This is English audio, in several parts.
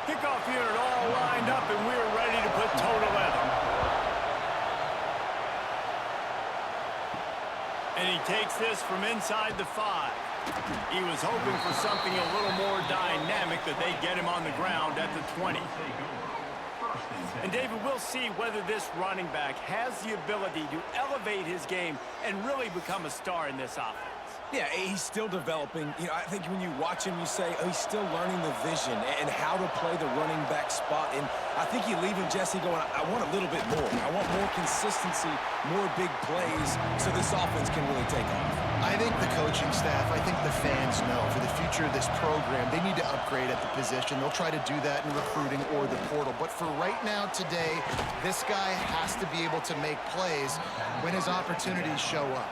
Kickoff unit all lined up, and we're ready to put total leather. And he takes this from inside the 5. He was hoping for something a little more dynamic, that they get him on the ground at the 20. And David, we'll see whether this running back has the ability to elevate his game and really become a star in this offense. Yeah, he's still developing. You know, I think when you watch him, you say, oh, he's still learning the vision and how to play the running back spot. And I think you leave him, Jesse, going, I want a little bit more. I want more consistency, more big plays, so this offense can really take off. I think the coaching staff, I think the fans know for the future of this program, they need to upgrade at the position. They'll try to do that in recruiting or the portal. But for right now, today, this guy has to be able to make plays when his opportunities show up.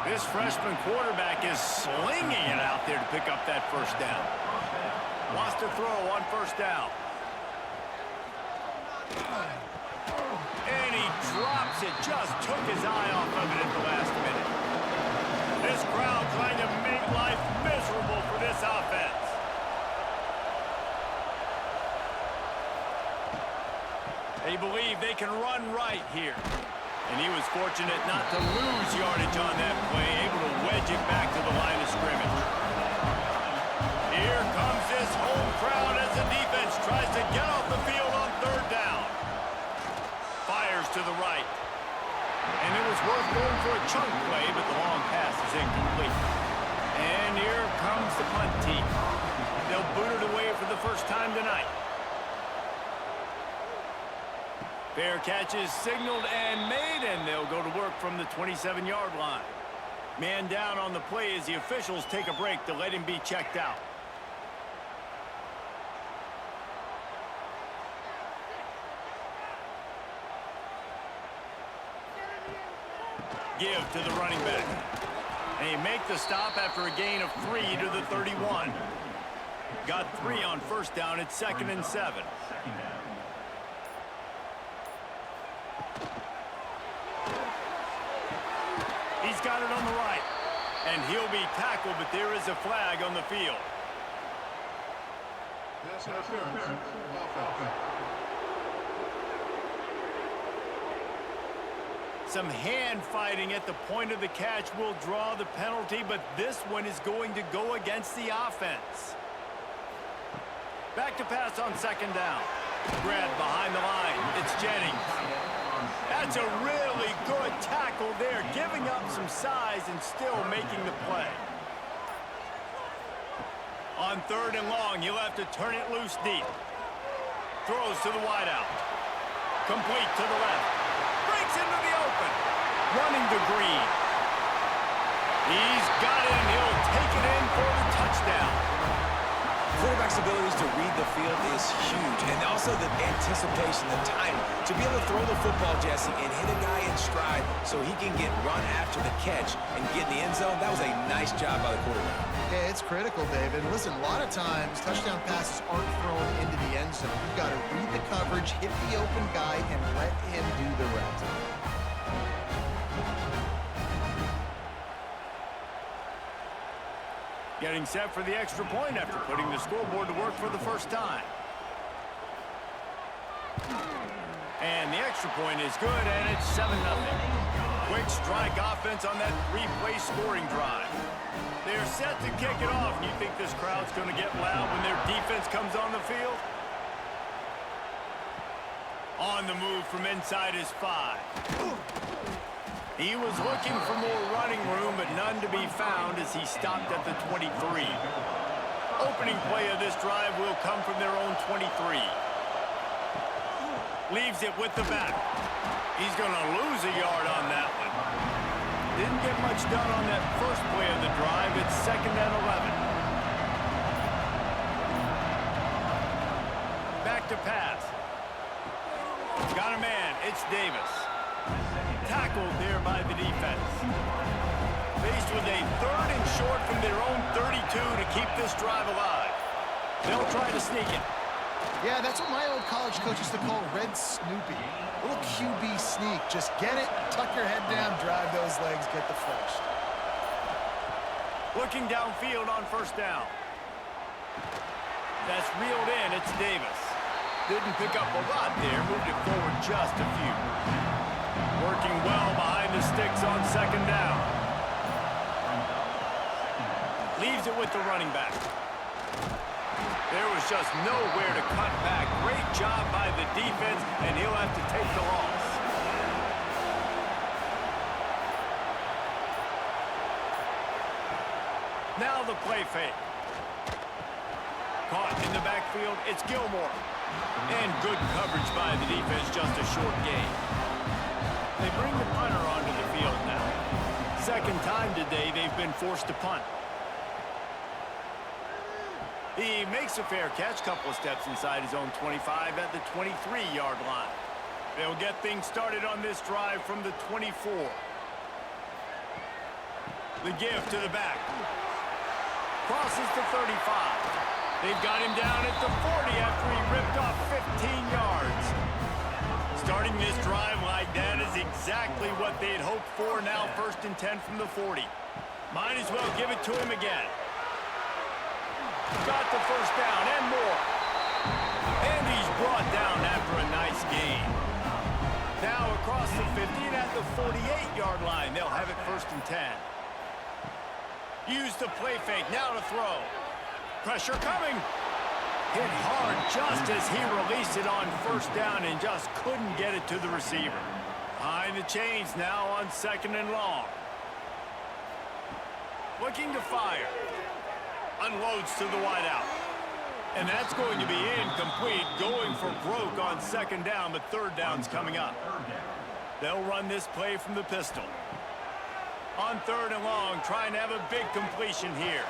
This freshman quarterback is slinging it out there to pick up that first down. Wants to throw on first down. And he drops it. Just took his eye off of it at the last minute. This crowd trying to make life miserable for this offense. They believe they can run right here. And he was fortunate not to lose yardage on that play, able to wedge it back to the line of scrimmage. Here comes this home crowd as the defense tries to get off the field on third down. Fires to the right. And it was worth going for a chunk play, but the long pass is incomplete. And here comes the punt team. They'll boot it away for the first time tonight. Fair catch is signaled and made, and they'll go to work from the 27-yard line. Man down on the play as the officials take a break to let him be checked out. Give to the running back. And he make the stop after a gain of 3 to the 31. Got 3 on first down. It's 2nd and 7. He's got it on the right. And he'll be tackled, but there is a flag on the field. Some hand fighting at the point of the catch will draw the penalty, but this one is going to go against the offense. Back to pass on 2nd down. Grabbed behind the line. It's Jennings. That's a really good tackle there, giving up some size and still making the play. On 3rd and long, he'll have to turn it loose deep. Throws to the wideout. Complete to the left. Breaks into the open. Running to Green. He's got it, and he'll take it in for the touchdown. Quarterback's abilities to read the field is huge, and also the anticipation, the time to be able to throw the football, Jesse, and hit a guy in stride so he can get run after the catch and get in the end zone. That was a nice job by the quarterback. Yeah, it's critical, David. Listen, a lot of times touchdown passes aren't thrown into the end zone. You've got to read the coverage, hit the open guy, and let him do the rest. Getting set for the extra point after putting the scoreboard to work for the first time. And the extra point is good, and it's 7-0. Quick strike offense on that 3-play scoring drive. They're set to kick it off. You think this crowd's going to get loud when their defense comes on the field? On the move from inside his 5. He was looking for more running room, but none to be found as he stopped at the 23. Opening play of this drive will come from their own 23. Leaves it with the back. He's going to lose a yard on that one. Didn't get much done on that first play of the drive. It's 2nd and 11. Back to pass. Got a man. It's Davis. Tackled there by the defense. Faced with a 3rd and short from their own 32 to keep this drive alive. They'll try to sneak it. Yeah, that's what my old college coach used to call Red Snoopy. A little QB sneak. Just get it, tuck your head down, drive those legs, get the first. Looking downfield on first down. That's reeled in. It's Davis. Didn't pick up a lot there, moved it forward just a few. Working well behind the sticks on second down. Leaves it with the running back. There was just nowhere to cut back. Great job by the defense, and he'll have to take the loss. Now the play fake. Caught in the backfield, it's Gilmore. And good coverage by the defense, just a short gain. They bring the punter onto the field now. Second time today they've been forced to punt. He makes a fair catch, couple of steps inside his own 25 at the 23-yard line. They'll get things started on this drive from the 24. The give to the back. Crosses the 35. They've got him down at the 40 after he ripped off 15 yards. Starting this drive like that is exactly what they'd hoped for. Now 1st and 10 from the 40. Might as well give it to him again. Got the first down and more. And he's brought down after a nice gain. Now across the 50 and at the 48-yard line. They'll have it 1st and 10. Use the play fake. Now to throw. Pressure coming. Hit hard just as he released it on 1st down and just couldn't get it to the receiver. Behind the chains now on 2nd and long. Looking to fire. Unloads to the wideout. And that's going to be incomplete. Going for broke on 2nd down, but 3rd down's coming up. They'll run this play from the pistol. On 3rd and long, trying to have a big completion here.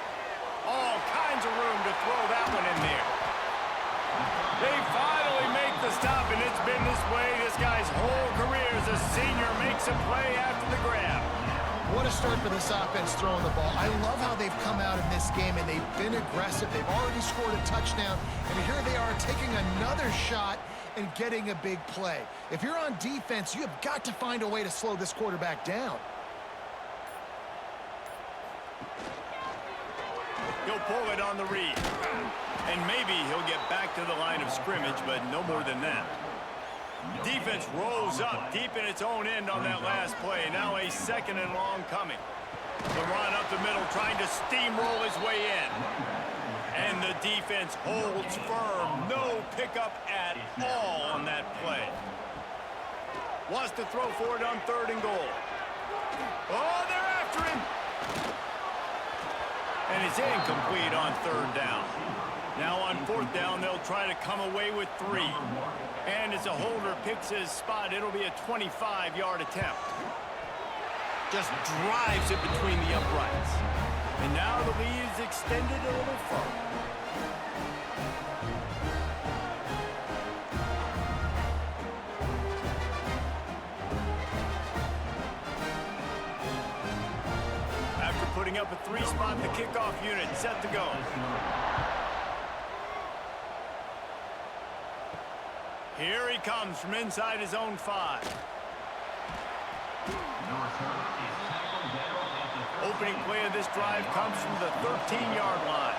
All kinds of room to throw that one in there. They finally make the stop, and it's been this way this guy's whole career as a senior makes a play after the grab. What a start for this offense throwing the ball. I love how they've come out in this game, and they've been aggressive. They've already scored a touchdown, and here they are taking another shot and getting a big play. If you're on defense, you have got to find a way to slow this quarterback down. He'll pull it on the read. And maybe he'll get back to the line of scrimmage, but no more than that. Defense rolls up deep in its own end on that last play. Now a 2nd and long coming. The run up the middle, trying to steamroll his way in. And the defense holds firm. No pickup at all on that play. Wants to throw for it on 3rd and goal. Oh, they're after him. And it's incomplete on 3rd down. Now on 4th down, they'll try to come away with 3. And as a holder picks his spot, it'll be a 25-yard attempt. Just drives it between the uprights. And now the lead is extended a little further. Putting up a 3-spot, the kickoff unit set to go. Here he comes from inside his own 5. Opening play of this drive comes from the 13-yard line.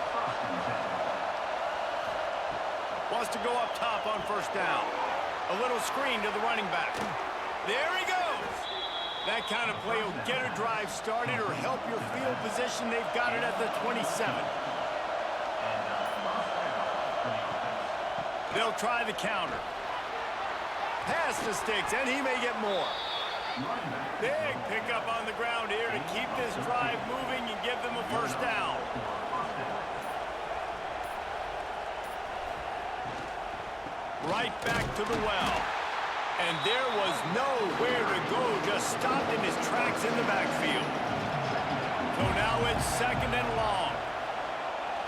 Wants to go up top on 1st down. A little screen to the running back. There he goes. That kind of play will get a drive started or help your field position. They've got it at the 27. They'll try the counter. Pass the sticks, and he may get more. Big pickup on the ground here to keep this drive moving and give them a 1st down. Right back to the well. And there was nowhere to go, just stopped in his tracks in the backfield. So now it's 2nd and long.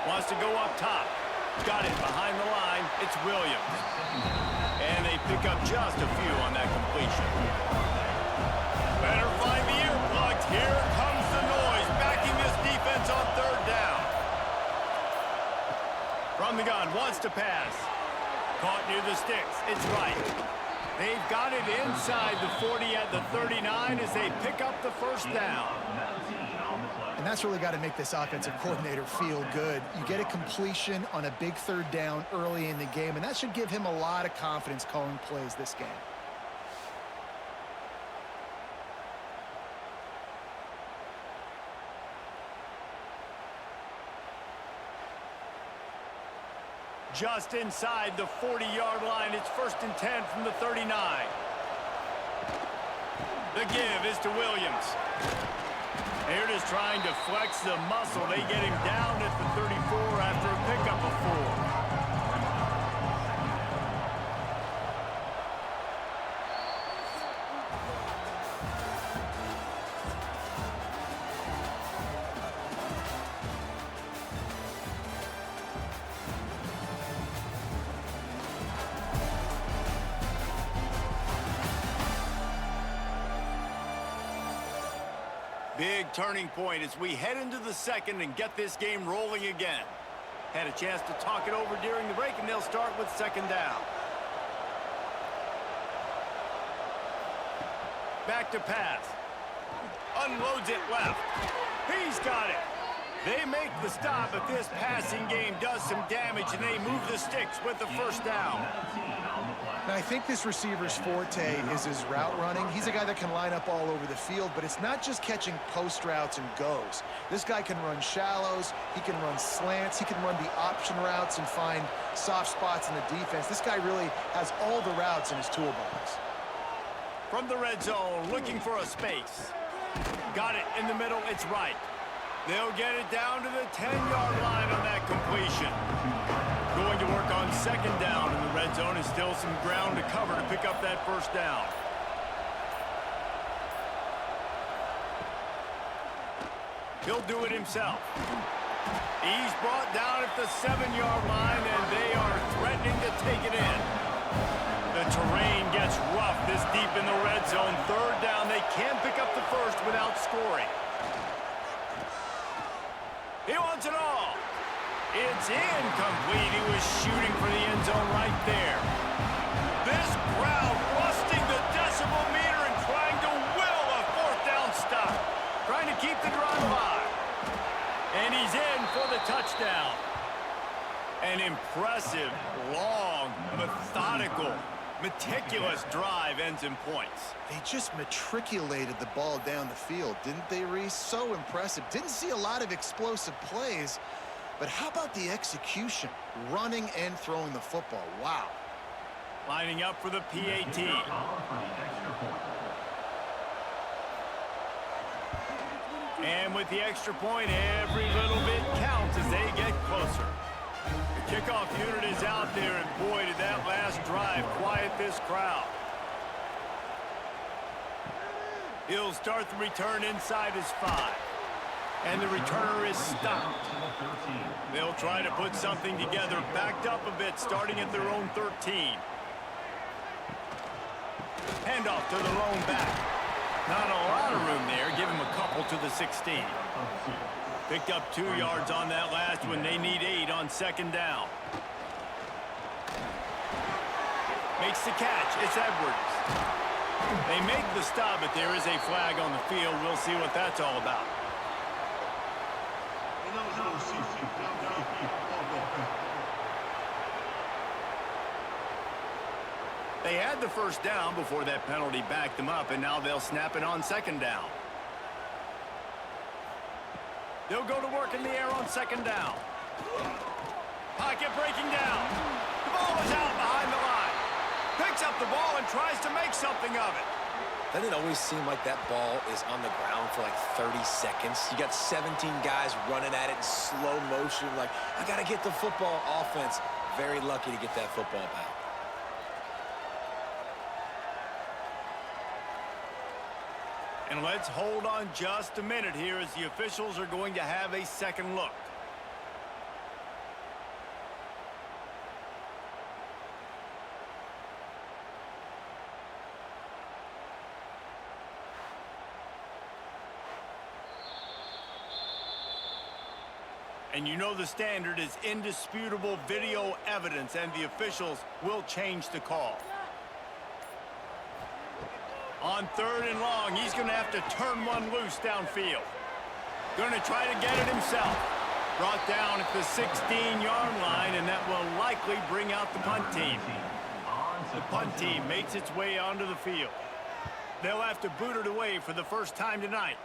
Wants to go up top. Got it behind the line. It's Williams. And they pick up just a few on that completion. Better find the earplugs. Here comes the noise, backing this defense on 3rd down. From the gun, wants to pass. Caught near the sticks. It's right. They've got it inside the 40 at the 39 as they pick up the first down. And that's really got to make this offensive coordinator feel good. You get a completion on a big third down early in the game, and that should give him a lot of confidence calling plays this game. Just inside the 40-yard line. It's 1st and 10 from the 39. The give is to Williams. They're just trying to flex the muscle. They get him down at the 34 after a pickup of 4. Big turning point as we head into the second and get this game rolling again. Had a chance to talk it over during the break, and they'll start with 2nd down. Back to pass. Unloads it left. He's got it. They make the stop, but this passing game does some damage, and they move the sticks with the 1st down. Now, I think this receiver's forte is his route running. He's a guy that can line up all over the field, but it's not just catching post routes and goes. This guy can run shallows, he can run slants, he can run the option routes and find soft spots in the defense. This guy really has all the routes in his toolbox. From the red zone, looking for a space. Got it in the middle, it's right. They'll get it down to the 10-yard line on that completion. Going to work on 2nd down in the red zone, and still some ground to cover to pick up that 1st down. He'll do it himself. He's brought down at the 7-yard line, and they are threatening to take it in. The terrain gets rough this deep in the red zone. 3rd down, they can't pick up the 1st without scoring. He wants it all. It's incomplete. He was shooting for the end zone right there. This crowd busting the decibel meter and trying to will a 4th down stop. Trying to keep the drive alive. And he's in for the touchdown. An impressive, long, methodical, meticulous drive ends in points. They just matriculated the ball down the field, didn't they, Reese? So impressive. Didn't see a lot of explosive plays, but how about the execution? Running and throwing the football. Wow. Lining up for the PAT. And with the extra point, every little bit counts as they get closer. The kickoff unit is out there, and boy, did that last drive quiet this crowd. He'll start the return inside his 5. And the returner is stopped. They'll try to put something together, backed up a bit, starting at their own 13. Handoff to the lone back. Not a lot of room there. Give him a couple to the 16. Picked up 2 yards on that last one. They need 8 on 2nd down. Makes the catch. It's Edwards. They make the stop, but there is a flag on the field. We'll see what that's all about. They had the 1st down before that penalty backed them up, and now they'll snap it on 2nd down. They'll go to work in the air on 2nd down. Pocket breaking down. The ball is out behind the line. Picks up the ball and tries to make something of it. Doesn't it always seem like that ball is on the ground for like 30 seconds? You got 17 guys running at it in slow motion. Like, I got to get the football. Offense, very lucky to get that football back. And let's hold on just a minute here as the officials are going to have a second look. And you know the standard is indisputable video evidence, and the officials will change the call. On 3rd and long, he's going to have to turn one loose downfield. Going to try to get it himself. Brought down at the 16-yard line, and that will likely bring out the punt team. The punt team makes its way onto the field. They'll have to boot it away for the first time tonight.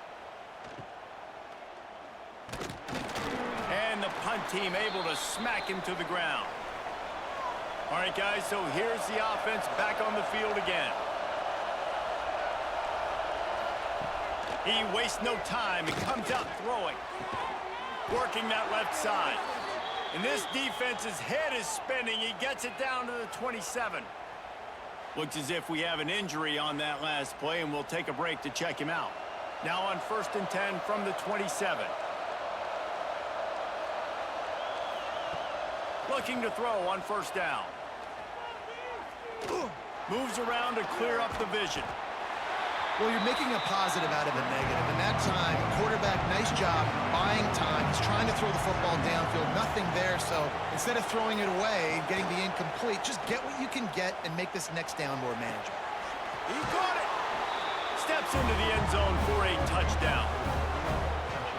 And the punt team able to smack him to the ground. All right, guys, so here's the offense back on the field again. He wastes no time and comes out throwing. Working that left side. And this defense's head is spinning. He gets it down to the 27. Looks as if we have an injury on that last play, and we'll take a break to check him out. Now on 1st and 10 from the 27. Looking to throw on 1st down. Moves around to clear up the vision. Well, you're making a positive out of a negative. And that time, quarterback, nice job buying time. He's trying to throw the football downfield. Nothing there. So instead of throwing it away, getting the incomplete, just get what you can get and make this next down more manageable. He caught it. Steps into the end zone for a touchdown.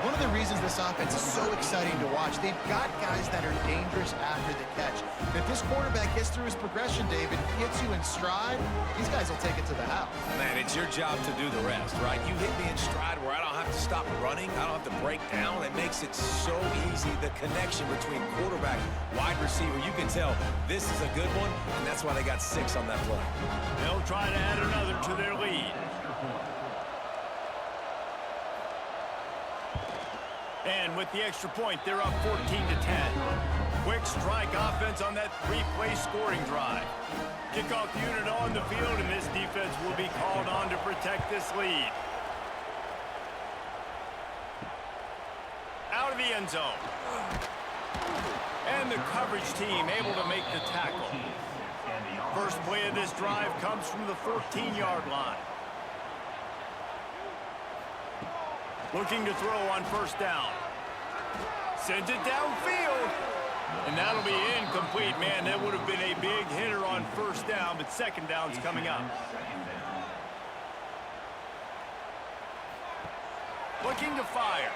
One of the reasons this offense is so exciting to watch, they've got guys that are dangerous after the catch. And if this quarterback gets through his progression, David, hits you in stride, these guys will take it to the house. Man, it's your job to do the rest, right? You hit me in stride where I don't have to stop running. I don't have to break down. It makes it so easy. The connection between quarterback, wide receiver, you can tell this is a good one, and that's why they got 6 on that play. They'll try to add another to their lead. And with the extra point, they're up 14-10. Quick strike offense on that 3-play scoring drive. Kickoff unit on the field, and this defense will be called on to protect this lead. Out of the end zone. And the coverage team able to make the tackle. First play of this drive comes from the 14-yard line. Looking to throw on 1st down. Sends it downfield. And that'll be incomplete. Man, that would have been a big hitter on 1st down, but 2nd down's coming up. Looking to fire.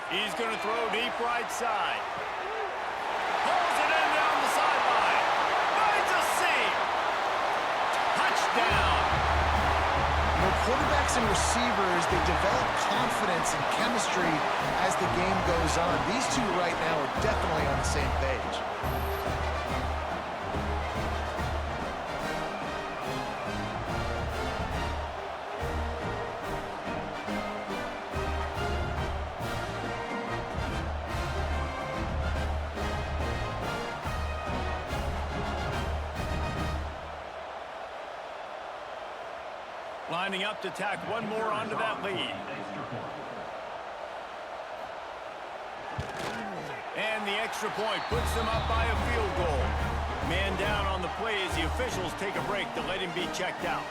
He's going to throw deep right side. Pulls it in down the sideline. Finds a seam. Touchdown. Quarterbacks and receivers, they develop confidence and chemistry as the game goes on. These two right now are definitely on the same page. Lining up to tack one more onto that lead. And the extra point puts them up by a field goal. Man down on the play as the officials take a break to let him be checked out.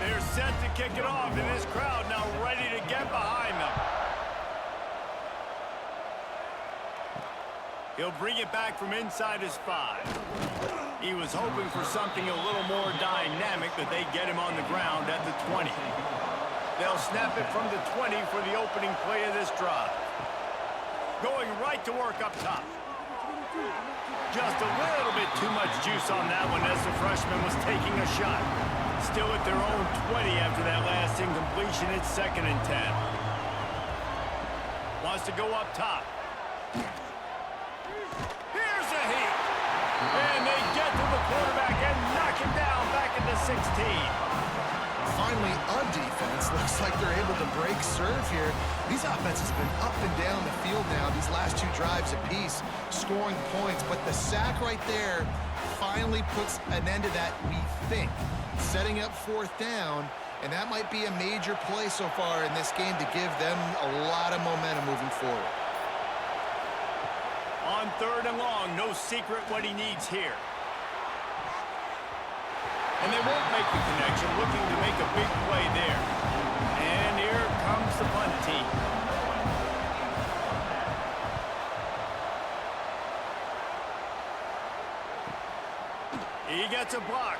They're set to kick it off, and this crowd now ready to get behind them. He'll bring it back from inside his 5. He was hoping for something a little more dynamic, but they get him on the ground at the 20. They'll snap it from the 20 for the opening play of this drive. Going right to work up top. Just a little bit too much juice on that one as the freshman was taking a shot. Still at their own 20 after that last incompletion. It's 2nd and 10. Wants to go up top. Here's a heat. And they get to the quarterback and knock him down back at the 16. Finally, a defense looks like they're able to break serve here. These offenses have been up and down the field now, these last 2 drives apiece, scoring points. But the sack right there finally puts an end to that, we think. Setting up 4th down, and that might be a major play so far in this game to give them a lot of momentum moving forward. On 3rd and long, no secret what he needs here. And they won't make the connection, looking to make a big play there. And here comes the punt team. He gets a block.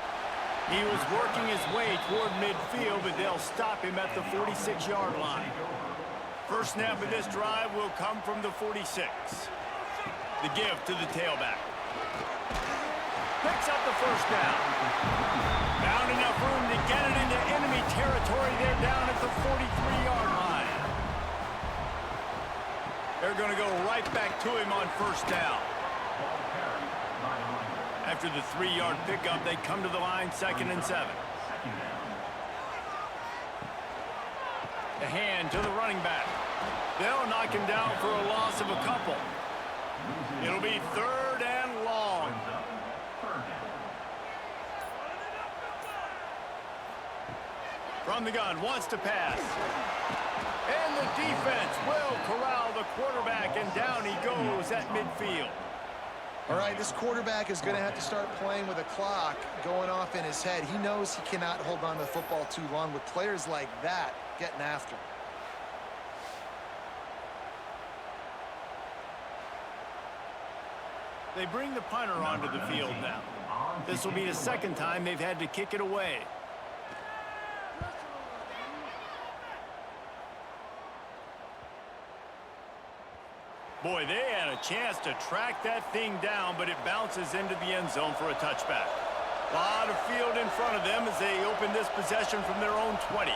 He was working his way toward midfield, but they'll stop him at the 46-yard line. First snap of this drive will come from the 46. The give to the tailback. Picks up the first down. Found enough room to get it into enemy territory. They're down at the 43-yard line. They're going to go right back to him on first down. After the 3-yard pickup, they come to the line, 2nd and 7. The hand to the running back. They'll knock him down for a loss of a couple. It'll be 3rd and long. From the gun, wants to pass. And the defense will corral the quarterback, and down he goes at midfield. All right, this quarterback is going to have to start playing with a clock going off in his head. He knows he cannot hold on to the football too long with players like that getting after him. They bring the punter onto the field now. This will be the 2nd time they've had to kick it away. Boy, they had a chance to track that thing down, but it bounces into the end zone for a touchback. A lot of field in front of them as they open this possession from their own 20.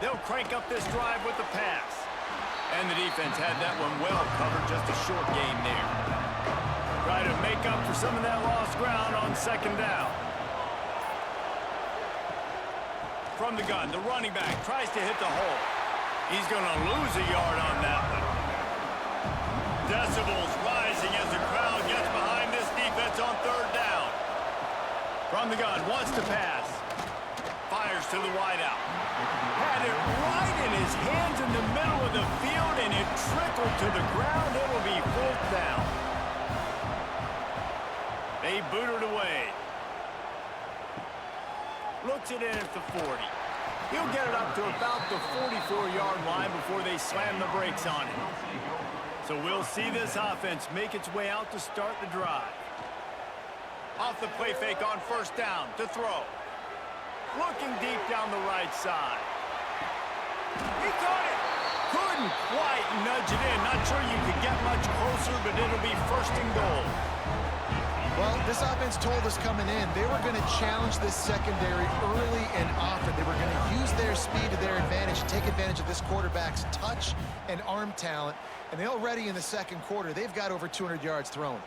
They'll crank up this drive with the pass. And the defense had that one well covered, just a short gain there. Try to make up for some of that lost ground on 2nd down. From the gun, the running back tries to hit the hole. He's going to lose a yard on that one. Decibels rising as the crowd gets behind this defense on 3rd down. From the gun, wants to pass. Fires to the wideout. Had it right in his hands in the middle of the field, and it trickled to the ground. It will be 4th down. They boot it away. Looks it in at the 40. He'll get it up to about the 44-yard line before they slam the brakes on him. So we'll see this offense make its way out to start the drive. Off the play fake on 1st down to throw. Looking deep down the right side. He caught it. Couldn't quite nudge it in. Not sure you could get much closer, but it'll be 1st and goal. Well, this offense told us coming in they were going to challenge this secondary early and often. They were going to use their speed to their advantage, take advantage of this quarterback's touch and arm talent. And they already in the 2nd quarter, they've got over 200 yards thrown.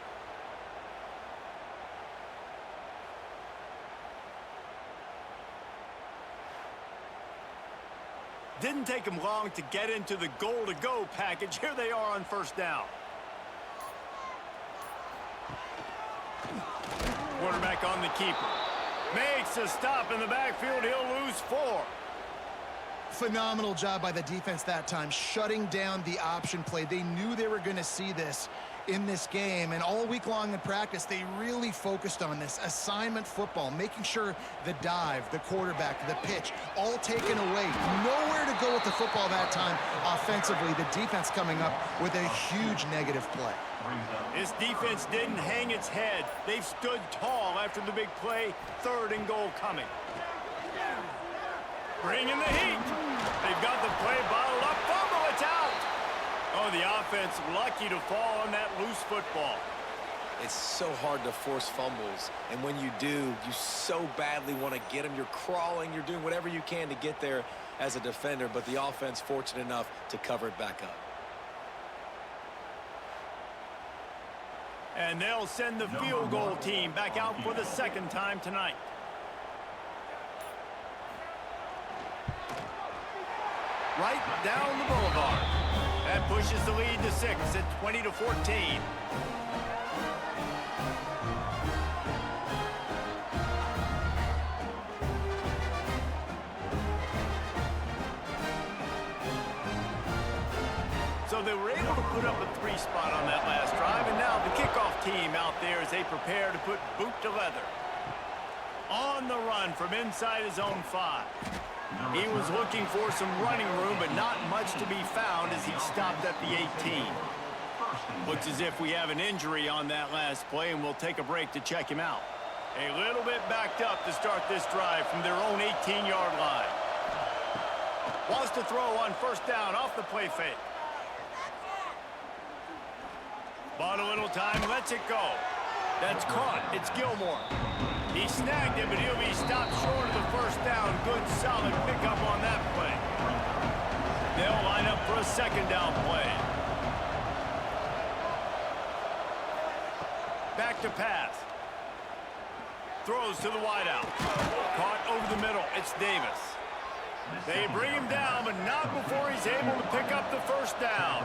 Didn't take them long to get into the goal-to-go package. Here they are on 1st down. Quarterback on the keeper. Makes a stop in the backfield. He'll lose 4. Phenomenal job by the defense that time, shutting down the option play. They knew they were going to see this in this game, and all week long in practice, they really focused on this assignment football, making sure the dive, the quarterback, the pitch, all taken away. Nowhere to go with the football that time offensively. The defense coming up with a huge negative play. This defense didn't hang its head. They've stood tall after the big play. 3rd and goal coming. Bringing the heat. They've got the play bottled up. Fumble, it's out. Oh, the offense lucky to fall on that loose football. It's so hard to force fumbles, and when you do, you so badly want to get them. You're crawling, you're doing whatever you can to get there as a defender, but the offense fortunate enough to cover it back up. And they'll send the field goal team back out for the 2nd time tonight. Right down the boulevard. That pushes the lead to 6 at 20-14. So they were able to put up a 3 spot on that last drive, and now the kickoff team out there as they prepare to put boot to leather. On the run from inside his own 5. He was looking for some running room, but not much to be found as he stopped at the 18. Looks as if we have an injury on that last play, and we'll take a break to check him out. A little bit backed up to start this drive from their own 18-yard line. Wants to throw on first down off the play fake. Bought a little time, lets it go. That's caught. It's Gilmore. He snagged it, but he'll be stopped short of the first down. Good, solid pickup on that play. They'll line up for a second down play. Back to pass. Throws to the wideout. Caught over the middle. It's Davis. They bring him down, but not before he's able to pick up the first down.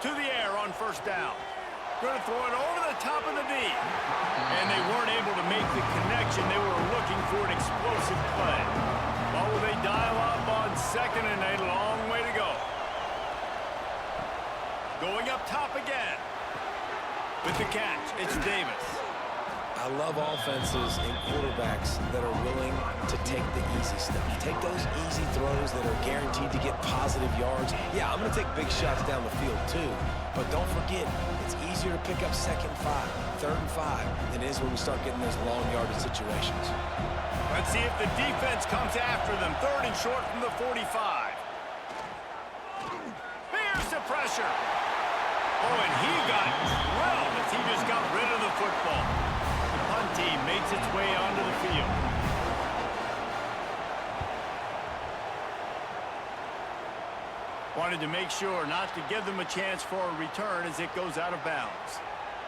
To the air on first down. Going to throw it over the top of the D. And they weren't able to make the connection. They were looking for an explosive play. Oh, they dial up on second and a long way to go. Going up top again. With the catch, it's Davis. I love offenses and quarterbacks that are willing to take the easy stuff. Take those easy throws that are guaranteed to get positive yards. Yeah, I'm going to take big shots down the field too. But don't forget, it's easier to pick up second 5, third and 5 than it is when we start getting those long yardage situations. Let's see if the defense comes after them. Third and short from the 45. Here's the pressure. Oh, and he got drilled as he just got rid of the football. The punt team makes its way onto the field. Wanted to make sure not to give them a chance for a return as it goes out of bounds.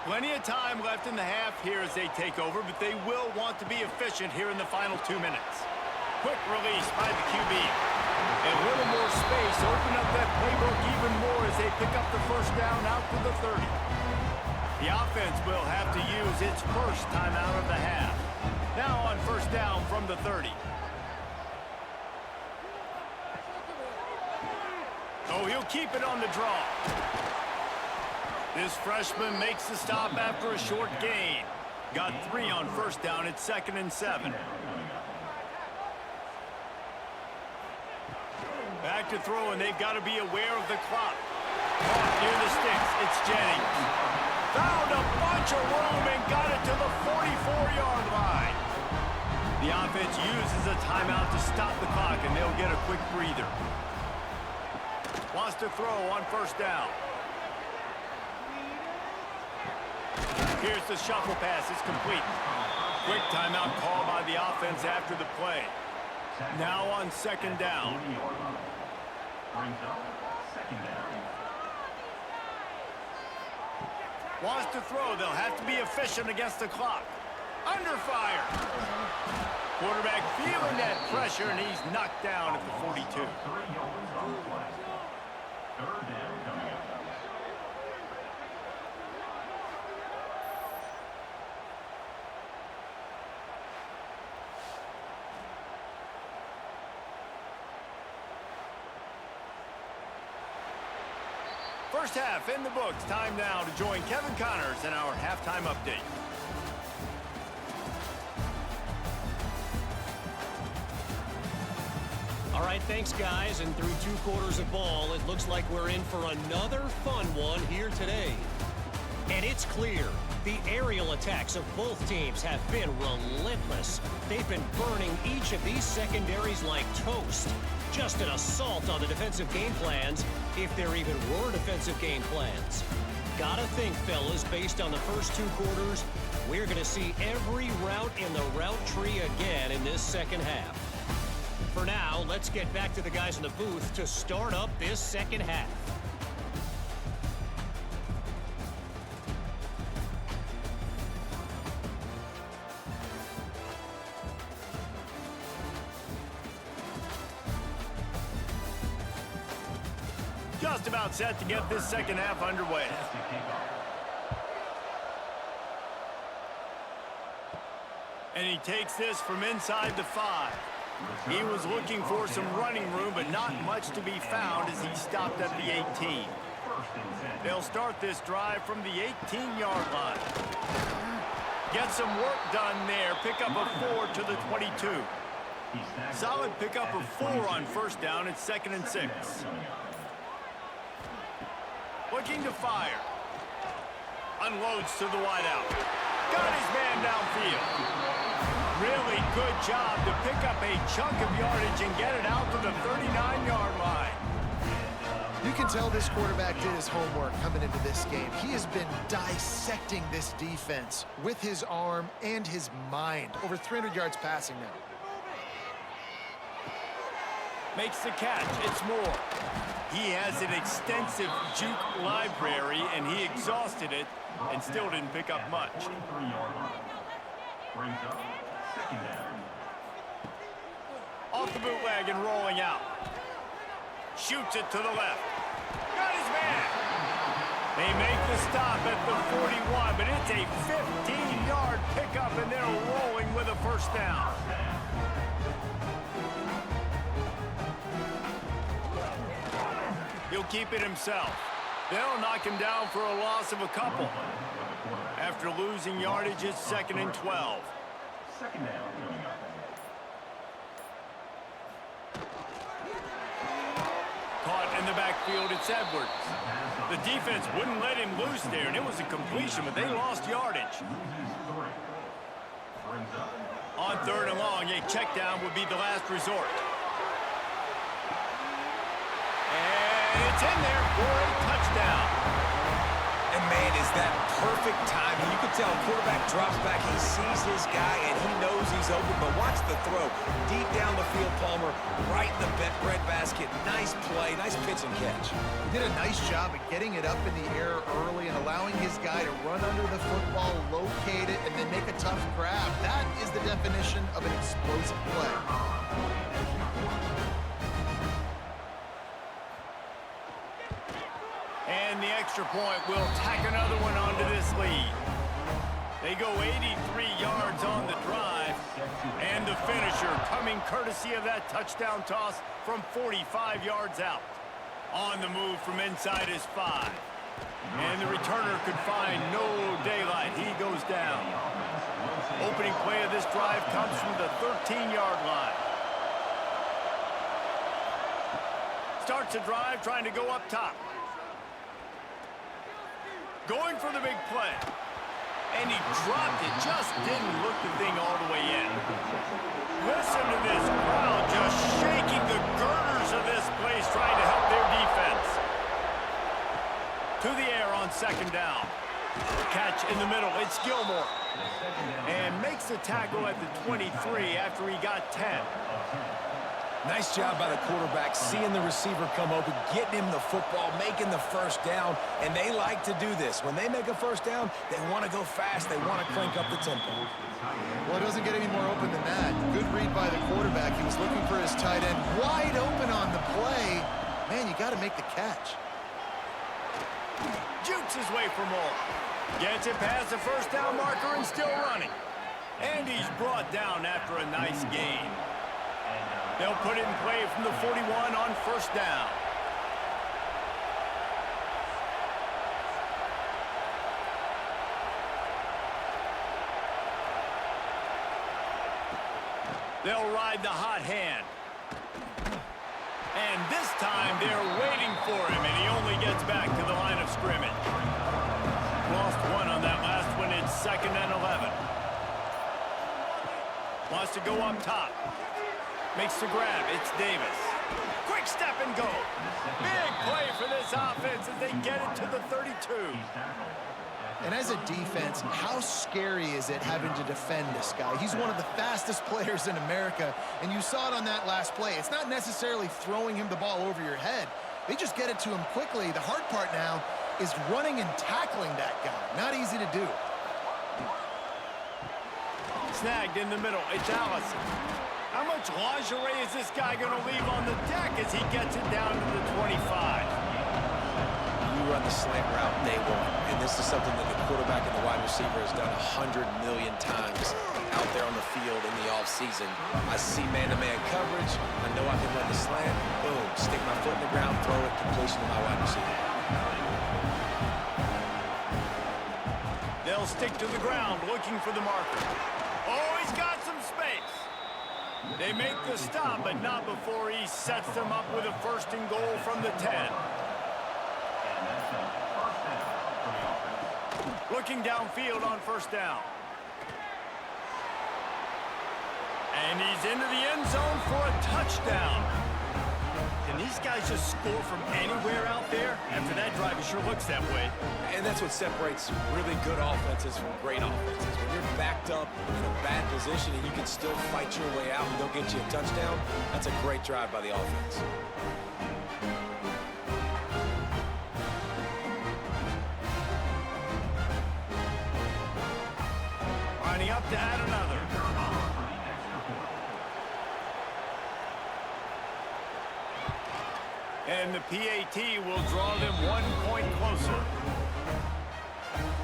Plenty of time left in the half here as they take over, but they will want to be efficient here in the final 2 minutes. Quick release by the QB. A little more space, open up that playbook even more as they pick up the first down out to the 30. The offense will have to use its first timeout of the half. Now on first down from the 30. Oh, he'll keep it on the draw. This freshman makes the stop after a short gain. Got 3 on first down at 2nd and 7. Back to throw, and they've got to be aware of the clock. Caught near the sticks. It's Jennings. Found a bunch of room and got it to the 44-yard line. The offense uses a timeout to stop the clock, and they'll get a quick breather. Wants to throw on first down. Here's the shuffle pass. It's complete. Quick timeout call by the offense after the play. Now on second down. Wants to throw. They'll have to be efficient against the clock. Under fire. Quarterback feeling that pressure, and he's knocked down at the 42. First half in the books. Time now to join Kevin Connors in our halftime update. All right, thanks, guys. And through 2 quarters of ball, it looks like we're in for another fun one here today. And it's clear, the aerial attacks of both teams have been relentless. They've been burning each of these secondaries like toast. Just an assault on the defensive game plans, if there even were defensive game plans. Gotta think, fellas, based on the first 2 quarters, we're going to see every route in the route tree again in this second half. For now, let's get back to the guys in the booth to start up this second half. Just about set to get this second half underway. And he takes this from inside the 5. He was looking for some running room, but not much to be found as he stopped at the 18. They'll start this drive from the 18-yard line. Get some work done there. Pick up a 4 to the 22. Solid pickup of 4 on first down at 2nd and 6. looking to fire. Unloads to the wideout. Got his man downfield. Really good job to pick up a chunk of yardage and get it out to the 39-yard line. You can tell this quarterback did his homework coming into this game. He has been dissecting this defense with his arm and his mind. Over 300 yards passing now. Makes the catch. It's Moore. He has an extensive juke library, and he exhausted it and still didn't pick up much. Off the bootleg and rolling out. Shoots it to the left. Got his man. They make the stop at the 41, but it's a 15-yard pickup, and they're rolling with a first down. He'll keep it himself. They'll knock him down for a loss of a couple. After losing yardage, it's 2nd and 12. Second down coming up. Caught in the backfield, it's Edwards. The defense wouldn't let him loose there, and it was a completion, but they lost yardage. On 3rd and long, a check down would be the last resort. And it's in there for a touchdown. And man, is that perfect timing. You can tell quarterback drops back, he sees his guy, and he knows he's open, but watch the throw. Deep down the field, Palmer, right in the breadbasket. Nice play, nice pitch and catch. He did a nice job of getting it up in the air early and allowing his guy to run under the football, locate it, and then make a tough grab. That is the definition of an explosive play. And the extra point will tack another one onto this lead. They go 83 yards on the drive. And the finisher coming courtesy of that touchdown toss from 45 yards out. On the move from inside his 5. And the returner could find no daylight. He goes down. Opening play of this drive comes from the 13-yard line. Starts a drive trying to go up top. Going for the big play. And he dropped it. Just didn't look the thing all the way in. Listen to this crowd just shaking the girders of this place trying to help their defense. To the air on 2nd down. Catch in the middle. It's Gilmore. And makes the tackle at the 23 after he got 10. Nice job by the quarterback, seeing the receiver come open, getting him the football, making the first down, and they like to do this. When they make a first down, they want to go fast. They want to crank up the tempo. Well, it doesn't get any more open than that. Good read by the quarterback. He was looking for his tight end. Wide open on the play. Man, you got to make the catch. Jukes his way for more. Gets it past the first down marker and still running. And he's brought down after a nice gain. They'll put it in play from the 41 on 1st down. They'll ride the hot hand. And this time they're waiting for him, and he only gets back to the line of scrimmage. Lost one on that last one. It's 2nd and 11. Wants to go up top. Makes the grab. It's Davis. Quick step and go. Big play for this offense as they get it to the 32. And as a defense, how scary is it having to defend this guy? He's one of the fastest players in America, and you saw it on that last play. It's not necessarily throwing him the ball over your head. They just get it to him quickly. The hard part now is running and tackling that guy. Not easy to do. Snagged in the middle. It's Allison. How much lingerie is this guy going to leave on the deck as he gets it down to the 25? You run the slant route day one, and this is something that the quarterback and the wide receiver has done 100 million times out there on the field in the offseason. I see man-to-man coverage. I know I can run the slant. Boom, stick my foot in the ground, throw it, completion to my wide receiver. They'll stick to the ground looking for the marker. Oh, he's got some space. They make the stop, but not before he sets them up with a 1st and goal from the 10. Looking downfield on first down. And he's into the end zone for a touchdown. Can these guys just score from anywhere out there? After that drive, it sure looks that way. And that's what separates really good offenses from great offenses. When you're backed up in a bad position and you can still fight your way out and they'll get you a touchdown, that's a great drive by the offense. Lining up to add another. And the PAT will draw them 1 point closer.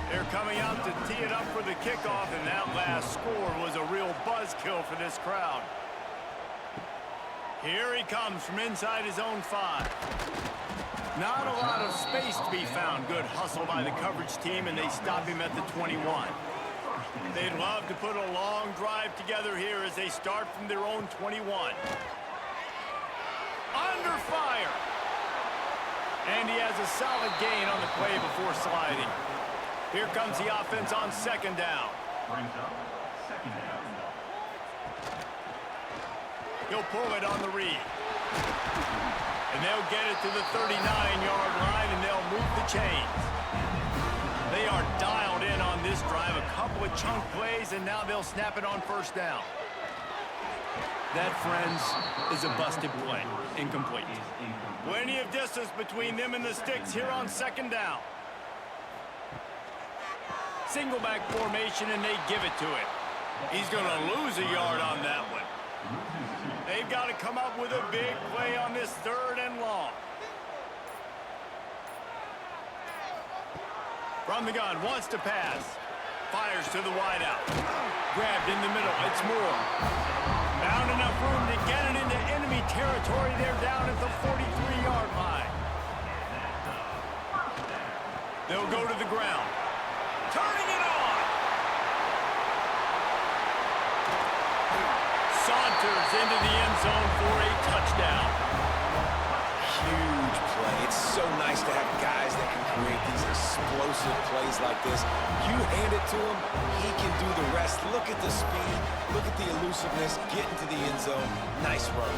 They're coming out to tee it up for the kickoff, and that last score was a real buzzkill for this crowd. Here he comes from inside his own 5. Not a lot of space to be found. Good hustle by the coverage team, and they stop him at the 21. They'd love to put a long drive together here as they start from their own 21. Under fire. And he has a solid gain on the play before sliding. Here comes the offense on second down. Brings up second down. He'll pull it on the read. And they'll get it to the 39-yard line, and they'll move the chains. They are dialed in on this drive. A couple of chunk plays, and now they'll snap it on first down. That, friends, is a busted play. Incomplete. Plenty of distance between them and the sticks here on second down. Single back formation, and they give it to him. He's going to lose a yard on that one. They've got to come up with a big play on this 3rd and long. From the gun, wants to pass. Fires to the wideout. Grabbed in the middle. It's Moore. Found enough room to get it into enemy territory. They're down at the 43-yard line. They'll go to the ground. Turning it on. Saunters into the end zone for a touchdown. Huge play. It's so nice to have guys that can create these explosive plays like this. You hand it to him, he can do the rest. Look at the speed, look at the elusiveness, get into the end zone. Nice run.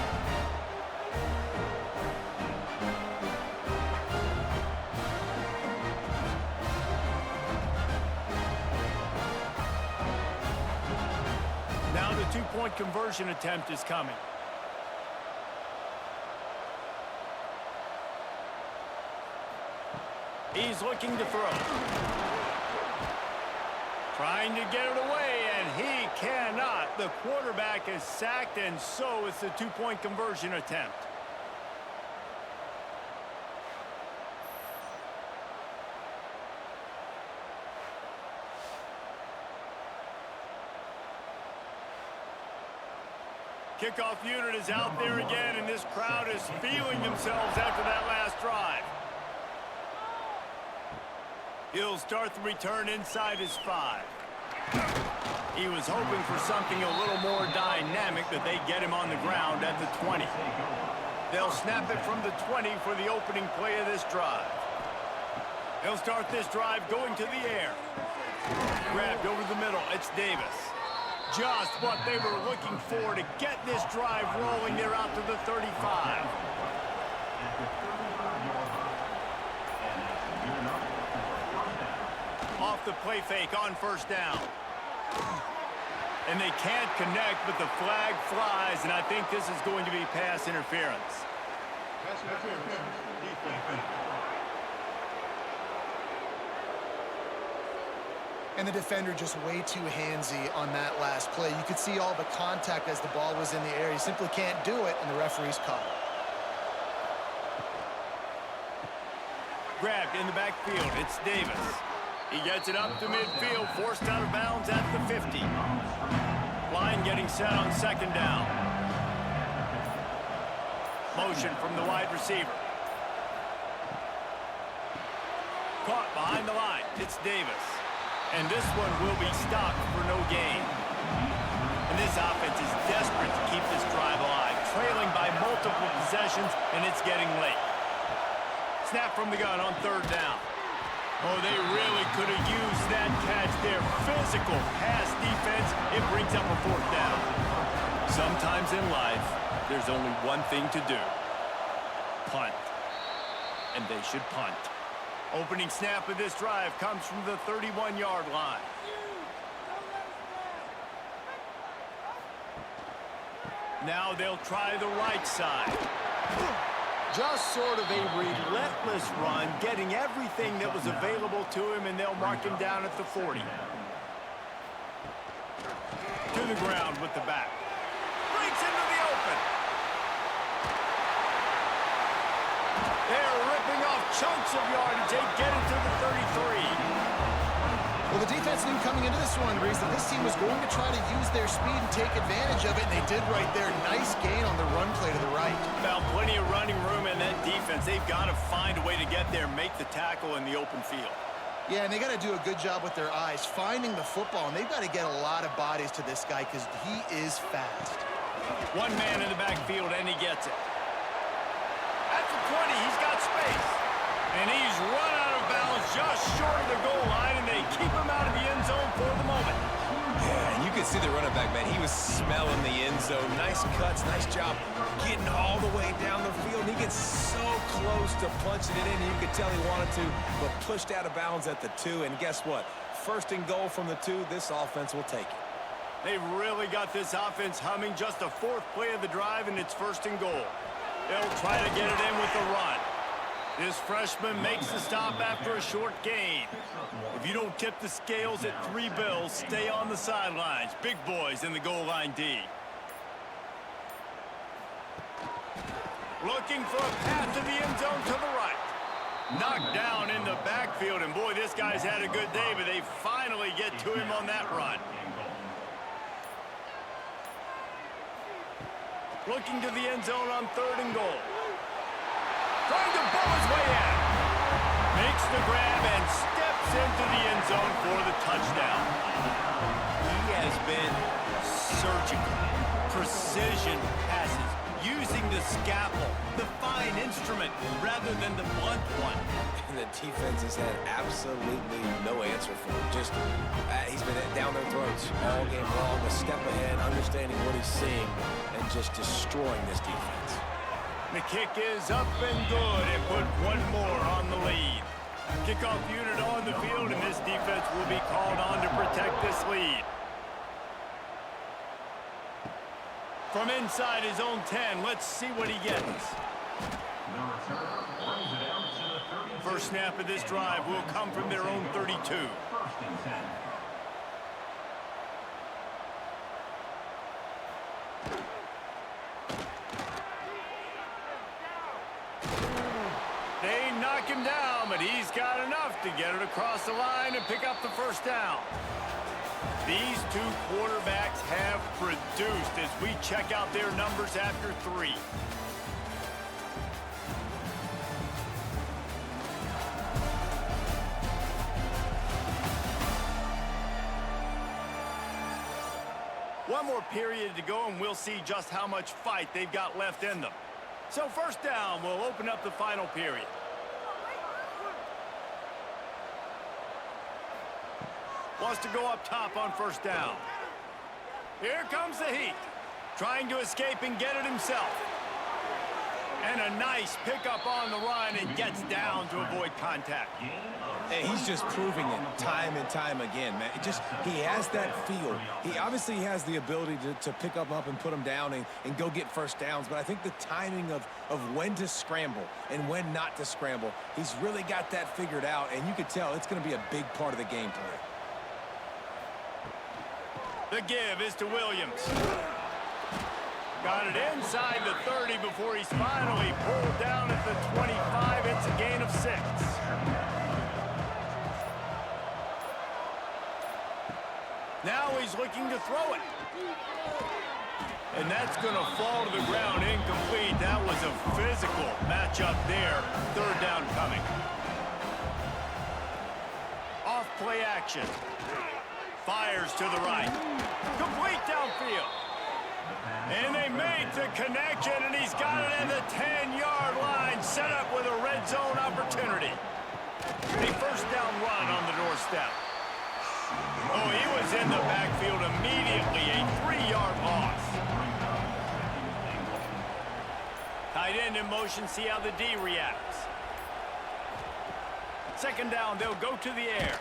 Now the 2-point conversion attempt is coming. He's looking to throw. Trying to get it away, and he cannot. The quarterback is sacked, and so it's the 2-point conversion attempt. Kickoff unit is out there again, and this crowd is feeling themselves after that last drive. He'll start the return inside his 5. He was hoping for something a little more dynamic, but they get him on the ground at the 20. They'll snap it from the 20 for the opening play of this drive. They'll start this drive going to the air. Grabbed over the middle. It's Davis. Just what they were looking for to get this drive rolling. They're out to the 35. Off the play fake on first down. And they can't connect, but the flag flies, and I think this is going to be pass interference. And the defender just way too handsy on that last play. You could see all the contact as the ball was in the air. He simply can't do it, and the referee's caught it. Grabbed in the backfield. It's Davis. He gets it up to midfield, forced out of bounds at the 50. Line getting set on second down. Motion from the wide receiver. Caught behind the line. It's Davis. And this one will be stopped for no gain. And this offense is desperate to keep this drive alive, trailing by multiple possessions, and it's getting late. Snap from the gun on third down. Oh, they really could have used that catch there. Physical pass defense. It brings up a 4th down. Sometimes in life, there's only one thing to do. Punt. And they should punt. Opening snap of this drive comes from the 31-yard line. Now they'll try the right side. Just sort of a relentless run, getting everything that was available to him, and they'll mark him down at the 40. To the ground with the back. Breaks into the open. They're ripping off chunks of yardage. They get it to the 33. Well, the defense knew coming into this one, Reese, that this team was going to try to use their speed and take advantage of it, and they did right there. Nice gain on the run play to the right. Found plenty of running room in that defense. They've got to find a way to get there, make the tackle in the open field. Yeah, and they got to do a good job with their eyes, finding the football, and they've got to get a lot of bodies to this guy because he is fast. One man in the backfield, and he gets it. At the 20, he's got space. And he's run out of bounds just short of the goal line, and they keep him out of the end zone for the moment. Yeah, and you can see the running back, man. He was smelling the end zone. Nice cuts, nice job getting all the way down the field. He gets so close to punching it in. You could tell he wanted to, but pushed out of bounds at the 2. And guess what? 1st and goal from the 2. This offense will take it. They've really got this offense humming. Just a 4th play of the drive, and it's 1st and goal. They'll try to get it in with the run. This freshman makes the stop after a short gain. If you don't tip the scales at 3 bills, stay on the sidelines. Big boys in the goal line D. Looking for a path to the end zone to the right. Knocked down in the backfield, and boy, this guy's had a good day, but they finally get to him on that run. Looking to the end zone on 3rd and goal. Trying to pull his way in. Makes the grab and steps into the end zone for the touchdown. He has been surgical. Precision passes. Using the scalpel, the fine instrument, rather than the blunt one. And the defense has had absolutely no answer for him. Just, he's been down their throats all game long, a step ahead, understanding what he's seeing, and just destroying this defense. The kick is up and good, and put one more on the lead. Kickoff unit on the field, and this defense will be called on to protect this lead. From inside his own 10, let's see what he gets. First snap of this drive will come from their own 32. 1st and 10. They knock him down, but he's got enough to get it across the line and pick up the 1st down. These 2 quarterbacks have produced as we check out their numbers after 3. One more period to go, and we'll see just how much fight they've got left in them. So 1st down will open up the final period. Wants to go up top on 1st down. Here comes the heat. Trying to escape and get it himself. And a nice pickup on the run, and gets down to avoid contact. And he's just proving it time and time again, man. He has that feel. He obviously has the ability to pick up and put him down and go get 1st downs, but I think the timing of when to scramble and when not to scramble, he's really got that figured out, and you could tell it's going to be a big part of the game plan. The give is to Williams. Got it inside the 30 before he's finally pulled down at the 25. It's a gain of 6. Now he's looking to throw it. And that's going to fall to the ground incomplete. That was a physical matchup there. 3rd down coming. Off play action. Fires to the right. Complete downfield. And they made the connection, and he's got it at the 10-yard line, set up with a red zone opportunity. A first down run on the doorstep. Oh, he was in the backfield immediately. A 3-yard loss. Tight end in motion. See how the D reacts. Second down, they'll go to the air.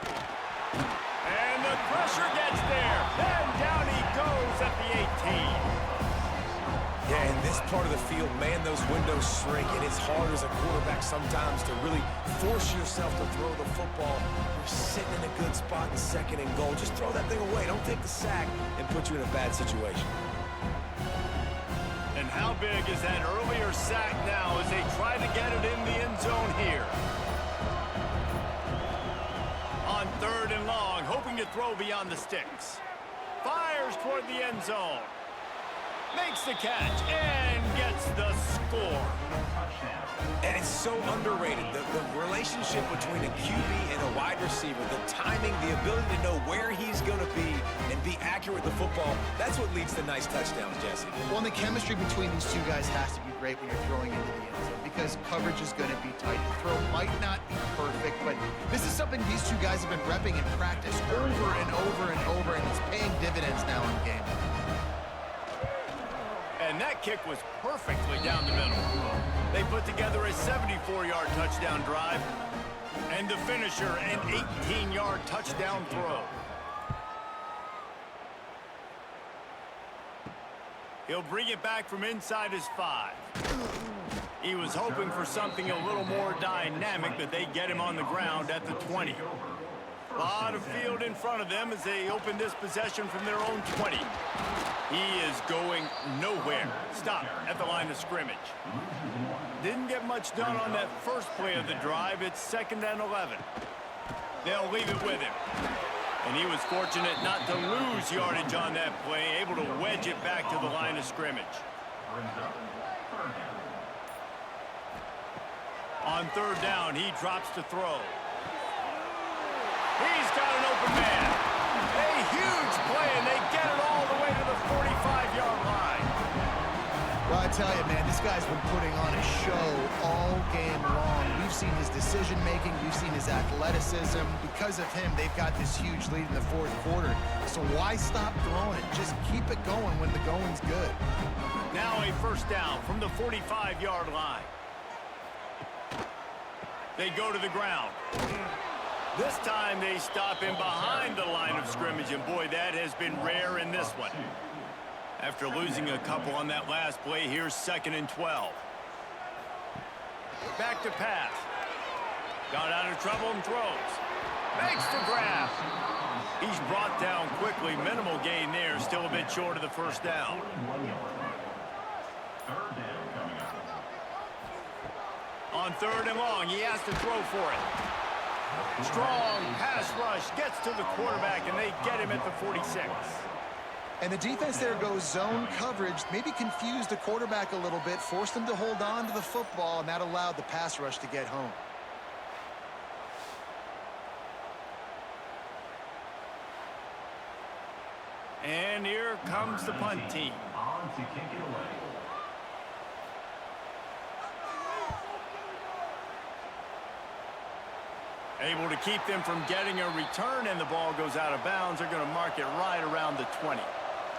And the pressure gets there. Then down he goes at the 18. Yeah, in this part of the field, man, those windows shrink, and it's hard as a quarterback sometimes to really force yourself to throw the football. You're sitting in a good spot in second and goal. Just throw that thing away. Don't take the sack and put you in a bad situation. And how big is that earlier sack now as they try to get it in the end zone here? On third and long, hoping to throw beyond the sticks. Fires toward the end zone. Makes the catch and gets the score. And it's so underrated, the relationship between a QB and a wide receiver, the timing, the ability to know where he's going to be and be accurate with the football, that's what leads to nice touchdowns, Jesse. Well, and the chemistry between these two guys has to be great when you're throwing into the end zone because coverage is going to be tight. The throw might not be perfect, but this is something these two guys have been repping in practice over and over and over, and it's paying dividends now in game. And that kick was perfectly down the middle. They put together a 74-yard touchdown drive. And the finisher, an 18-yard touchdown throw. He'll bring it back from inside his 5. He was hoping for something a little more dynamic, but they get him on the ground at the 20. A lot of field in front of them as they open this possession from their own 20. He is going nowhere. Stop at the line of scrimmage. Didn't get much done on that first play of the drive. It's 2nd and 11. They'll leave it with him. And he was fortunate not to lose yardage on that play, able to wedge it back to the line of scrimmage. On third down, he drops to throw. He's got an open man. A huge play, and they get it all the way to the 45-yard line. Well, I tell you, man, this guy's been putting on a show all game long. We've seen his decision-making. We've seen his athleticism. Because of him, they've got this huge lead in the 4th quarter. So why stop throwing it? Just keep it going when the going's good. Now a first down from the 45-yard line. They go to the ground. This time they stop him behind the line of scrimmage, and boy, that has been rare in this one. After losing a couple on that last play, here's 2nd and 12. Back to pass. Got out of trouble and throws. Makes the grab. He's brought down quickly. Minimal gain there, still a bit short of the first down. On third and long, he has to throw for it. Strong pass rush gets to the quarterback, and they get him at the 46. And the defense there goes zone coverage, maybe confused the quarterback a little bit, forced him to hold on to the football, and that allowed the pass rush to get home. And here comes the punt team. On to kick it away. Able to keep them from getting a return, and the ball goes out of bounds. They're going to mark it right around the 20.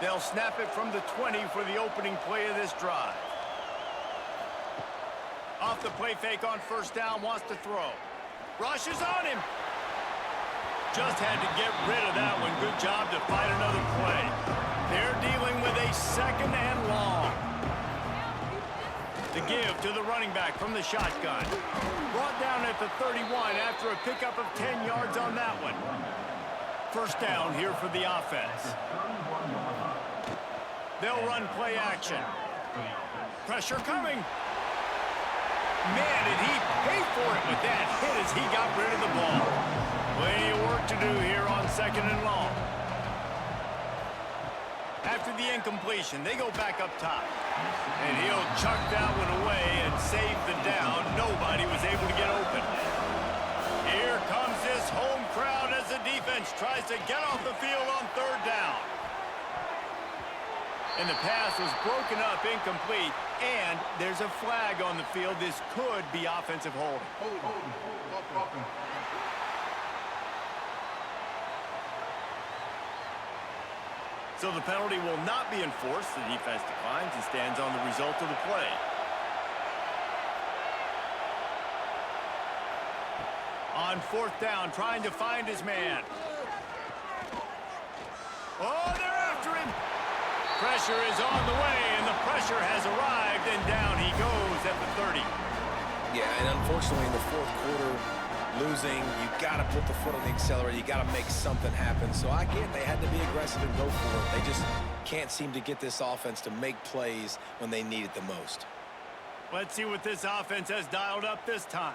They'll snap it from the 20 for the opening play of this drive. Off the play fake on first down, wants to throw. Rushes on him. Just had to get rid of that one. Good job to find another play. They're dealing with a 2nd and long. The give to the running back from the shotgun. Brought down at the 31 after a pickup of 10 yards on that one. First down here for the offense. They'll run play action. Pressure coming. Man, did he pay for it with that hit as he got rid of the ball. Plenty of work to do here on 2nd and long. After the incompletion, they go back up top. And he'll chuck that one away and save the down. Nobody was able to get open. Here comes this home crowd as the defense tries to get off the field on third down. And the pass was broken up, incomplete, and there's a flag on the field. This could be offensive holding. So the penalty will not be enforced. The defense declines and stands on the result of the play. On 4th down, trying to find his man. Oh, they're after him. Pressure is on the way, and the pressure has arrived, and down he goes at the 30. Yeah, and unfortunately in the 4th quarter, losing, you got to put the foot on the accelerator. You got to make something happen. So I get they had to be aggressive and go for it. They just can't seem to get this offense to make plays when they need it the most. Let's see what this offense has dialed up this time.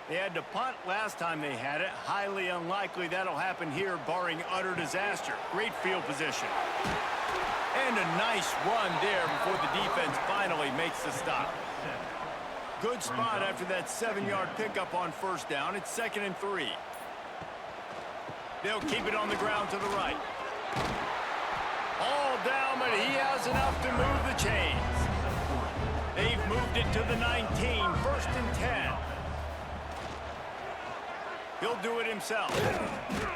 They had to punt last time they had it. Highly unlikely that'll happen here, barring utter disaster. Great field position. And a nice run there before the defense finally makes the stop. Good spot after that 7-yard pickup on 1st down. It's 2nd and 3. They'll keep it on the ground to the right. All down, but he has enough to move the chains. They've moved it to the 19, 1st and 10. He'll do it himself.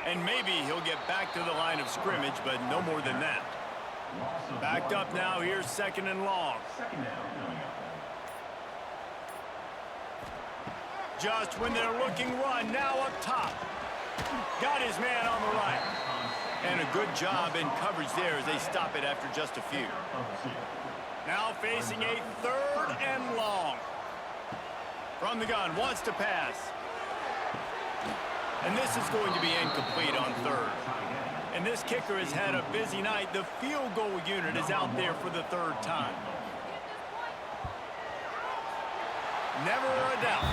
And maybe he'll get back to the line of scrimmage, but no more than that. Backed up now, here's 2nd and long. Just when they're looking run, now up top. Got his man on the right. And a good job in coverage there as they stop it after just a few. Now facing a 3rd and long. From the gun, wants to pass. And this is going to be incomplete on 3rd. And this kicker has had a busy night. The field goal unit is out there for the 3rd time. Never a doubt.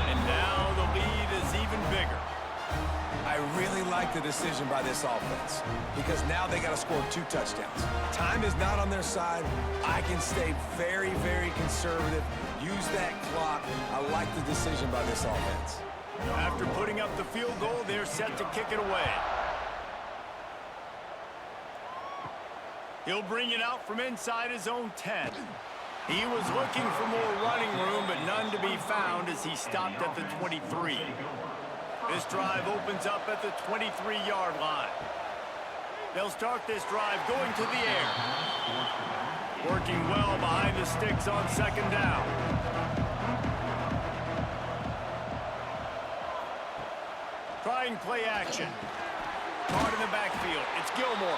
And now the lead is even bigger. I really like the decision by this offense because now they got to score 2 touchdowns. Time is not on their side. I can stay very, very conservative. Use that clock. I like the decision by this offense. After putting up the field goal, they're set to kick it away. He'll bring it out from inside his own 10. He was looking for more running room, but none to be found as he stopped at the 23. This drive opens up at the 23-yard line. They'll start this drive going to the air. Working well behind the sticks on 2nd down. Trying play action. Caught in the backfield. It's Gilmore.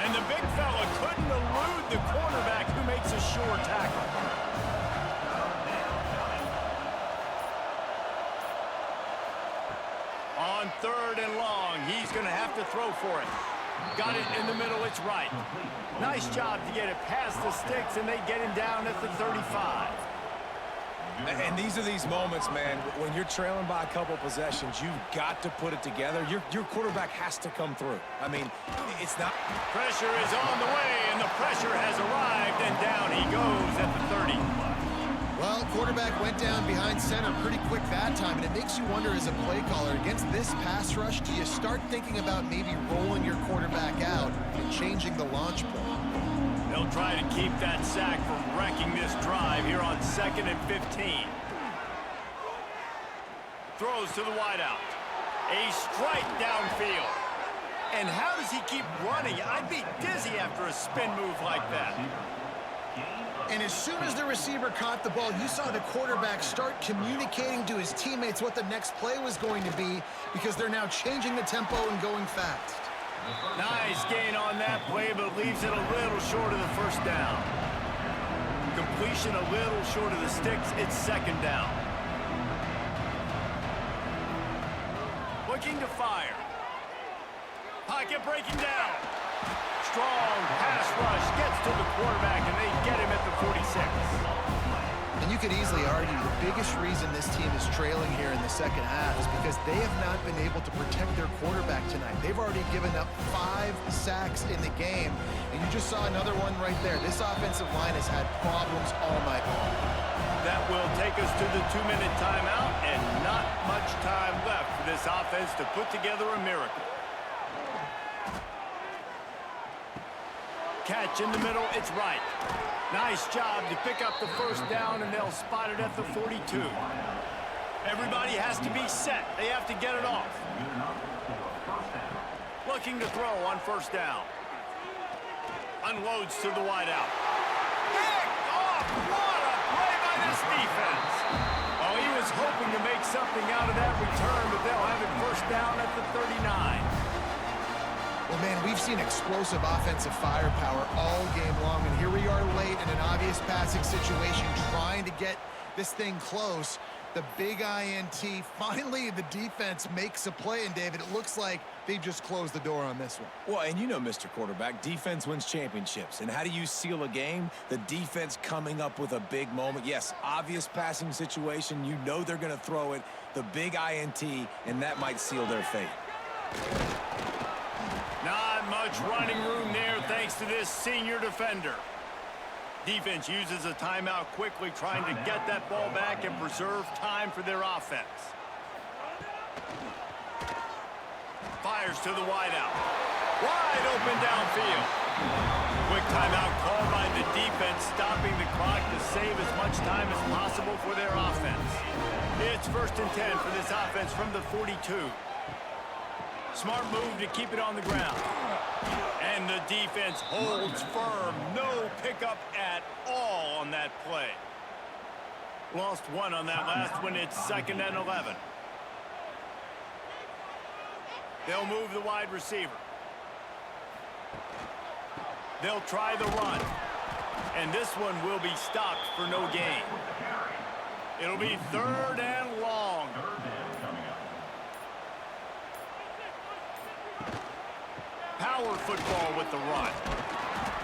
And the big fella couldn't elude the cornerback who makes a sure tackle. On 3rd and long, he's going to have to throw for it. Got it in the middle, it's right. Nice job to get it past the sticks, and they get him down at the 35. And these are these moments, man, when you're trailing by a couple possessions, you've got to put it together. Your quarterback has to come through. I mean, it's not... Pressure is on the way, and the pressure has arrived, and down he goes at the 30. Well, quarterback went down behind center pretty quick that time, and it makes you wonder as a play caller, against this pass rush, do you start thinking about maybe rolling your quarterback out and changing the launch point? They'll try to keep that sack from wrecking this drive here on 2nd and 15. Throws to the wideout. A strike downfield. And how does he keep running? I'd be dizzy after a spin move like that. And as soon as the receiver caught the ball, you saw the quarterback start communicating to his teammates what the next play was going to be because they're now changing the tempo and going fast. Nice gain on that play, but leaves it a little short of the 1st down. Completion a little short of the sticks. It's 2nd down. Looking to fire. Pocket breaking down. Strong pass rush gets to the quarterback, and they get him at the 46. And you could easily argue the biggest reason this team is trailing here in the 2nd half is because they have not been able to protect their quarterback tonight. They've already given up 5 sacks in the game, and you just saw another one right there. This offensive line has had problems all night long. That will take us to the 2-minute timeout, and not much time left for this offense to put together a miracle. Catch in the middle, it's right. Nice job to pick up the 1st down, and they'll spot it at the 42. Everybody has to be set. They have to get it off. Looking to throw on 1st down. Unloads to the wideout. Picked off! What a play by this defense! Oh, he was hoping to make something out of that return, but they'll have it first down at the 39. Well, man, we've seen explosive offensive firepower all game long, and here we are late in an obvious passing situation trying to get this thing close. The big INT, finally the defense makes a play, and David, it looks like they just closed the door on this one. Well, and you know, Mr. Quarterback, defense wins championships. And how do you seal a game? The defense coming up with a big moment. Yes, obvious passing situation. You know they're going to throw it. The big INT, and that might seal their fate. Not much running room there thanks to this senior defender. Defense uses a timeout quickly, trying to get that ball back and preserve time for their offense. Fires to the wideout. Wide open downfield. Quick timeout called by the defense, stopping the clock to save as much time as possible for their offense. It's 1st and 10 for this offense from the 42. Smart move to keep it on the ground. And the defense holds firm. No pickup at all on that play. Lost one on that last one. It's 2nd and 11. They'll move the wide receiver. They'll try the run. And this one will be stopped for no gain. It'll be 3rd and long. Power football with the run.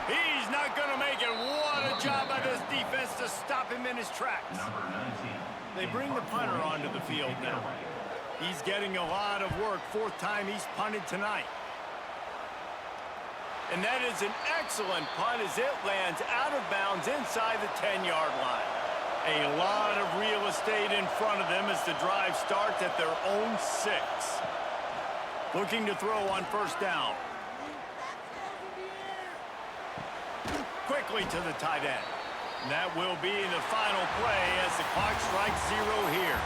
He's not going to make it. What a job by this defense to stop him in his tracks. They bring the punter onto the field now. He's getting a lot of work. 4th time he's punted tonight. And that is an excellent punt as it lands out of bounds inside the 10-yard line. A lot of real estate in front of them as the drive starts at their own 6. Looking to throw on 1st down. Quickly to the tight end. And that will be the final play as the clock strikes 0 here.